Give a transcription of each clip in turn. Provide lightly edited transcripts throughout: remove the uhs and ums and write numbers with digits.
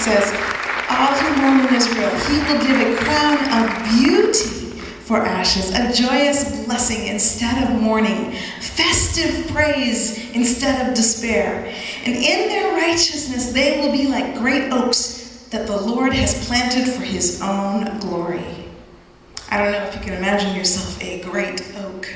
says, all who mourn in Israel, he will give a crown of beauty for ashes, a joyous blessing instead of mourning, festive praise instead of despair. And in their righteousness they will be like great oaks that the Lord has planted for his own glory. I don't know if you can imagine yourself a great oak.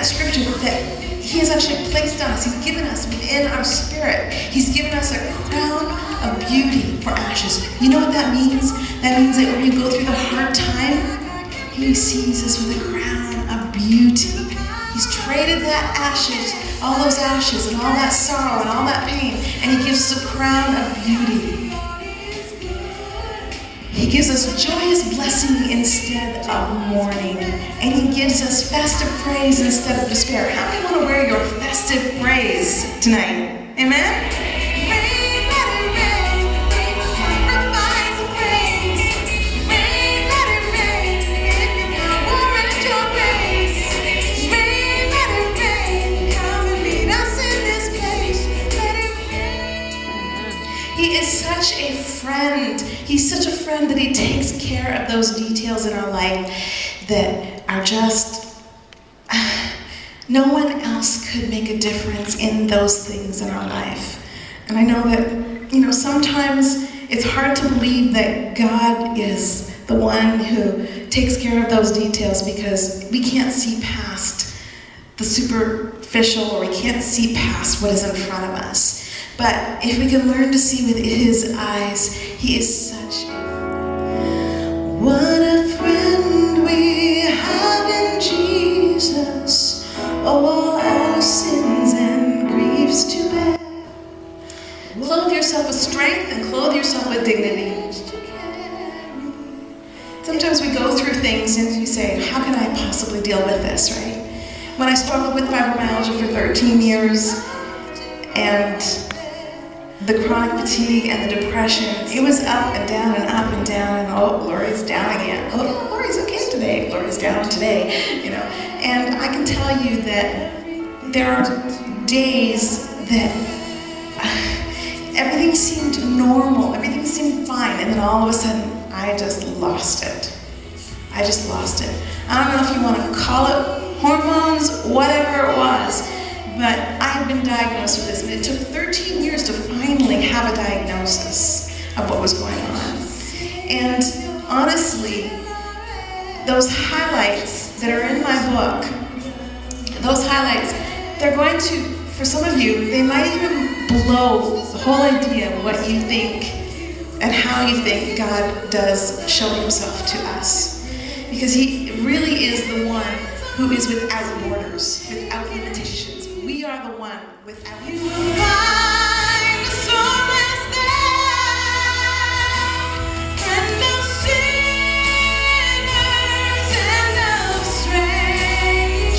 Scripture that he has actually placed on us. He's given us within our spirit. He's given us a crown of beauty for ashes. You know what that means? That means that when you go through the hard time, he sees us with a crown of beauty. He's traded that ashes, all those ashes and all that sorrow and all that pain, and he gives us a crown of beauty. He gives us joyous blessing instead of mourning. And he gives us festive praise instead of despair. How many want to wear your festive praise tonight? Amen? Rain, let it rain. Sacrifice of praise. Rain, let it rain. If you're not warrant your grace. Rain, let it rain. Come and meet us in this place. Let it rain. He is such a friend. He's such a friend that he takes care of those details in our life that are just, no one else could make a difference in those things in our life. And I know that, sometimes it's hard to believe that God is the one who takes care of those details because we can't see past the superficial, or we can't see past what is in front of us. But if we can learn to see with his eyes, he is such a... What a friend we have in Jesus, all our sins and griefs to bear. Clothe yourself with strength and clothe yourself with dignity. Sometimes we go through things and you say, how can I possibly deal with this, right? When I struggled with fibromyalgia for 13 years, and the chronic fatigue and the depression, it was up and down and up and down, and oh, Laurie's down again. Oh, Laurie's okay today. Laurie's down today, And I can tell you that there are days that everything seemed normal, everything seemed fine, and then all of a sudden, I just lost it. I don't know if you want to call it hormones, whatever it was, but I have been diagnosed with this, and it took 13 years to finally have a diagnosis of what was going on. And honestly, those highlights that are in my book, those highlights, they're going to, for some of you, they might even blow the whole idea of what you think and how you think God does show himself to us. Because he really is the one who is without borders, without limitations. We are the one without you. Will find the solace there, and of sinners and of strangers,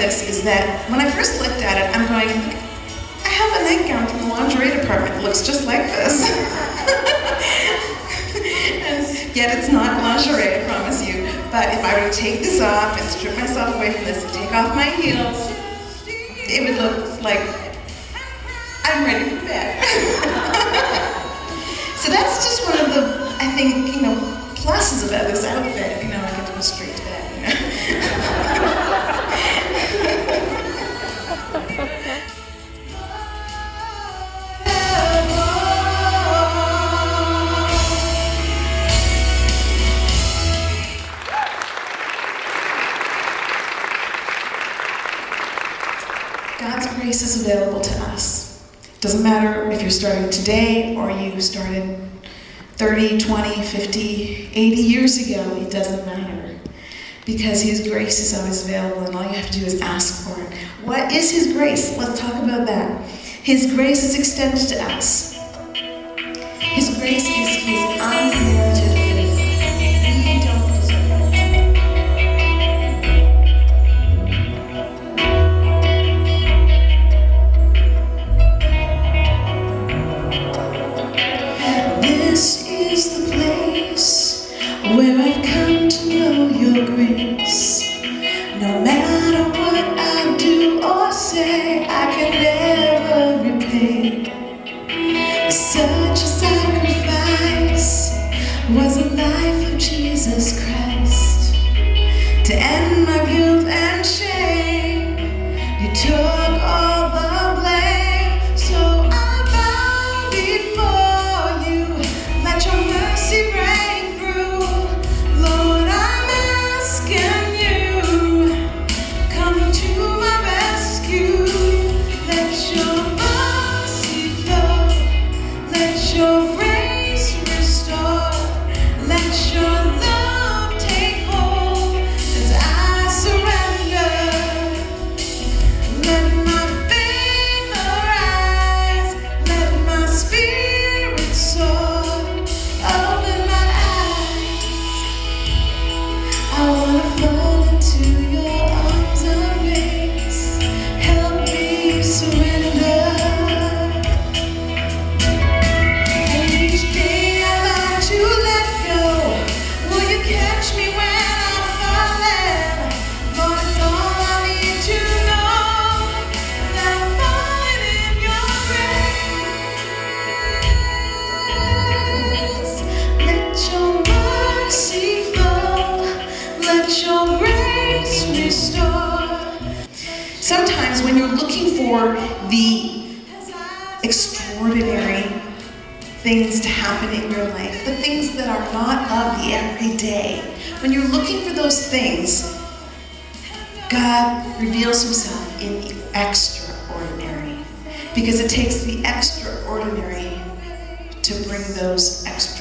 this is that when I first looked at it, I'm going, I have a nightgown from the lingerie department that looks just like this. And yet it's not lingerie, I promise you. But if I were to take this off and strip myself away from this and take off my heels, it would look like I'm ready for bed. So that's just one of the, I think, pluses about this outfit. I get to go straight to bed. God's grace is available to us. Doesn't matter if you're starting today or you started 30, 20, 50, 80 years ago. It doesn't matter. Because His grace is always available and all you have to do is ask for it. What is His grace? Let's talk about that. His grace is extended to us. His grace is His unmerited favor. We don't deserve it. This is the place where I've come to know Your grace. No matter what I do or say, I can never repay. Such a sacrifice was the life of Jesus Christ. To end my guilt and shame, You took all the blame. So I bow before You. Let Your mercy reign through. Lord, I'm asking You, come to my rescue. Let Your mercy flow. Let Your grace restore. Let Your love take hold as I surrender. Let my faith arise. Let my spirit soar. Open my eyes. I want to fall into Your arms of grace. Help me surrender. And each day I learn to let go. Will You catch me when I'm falling? Lord, it's all I need to know, that I'm falling in Your grace. Let Your mercy flow. Let Your grace restore. Sometimes when you're looking for the extraordinary things to happen in your life, the things that are not of the everyday, when you're looking for those things, God reveals Himself in the extraordinary, because it takes the extraordinary to bring those extraordinary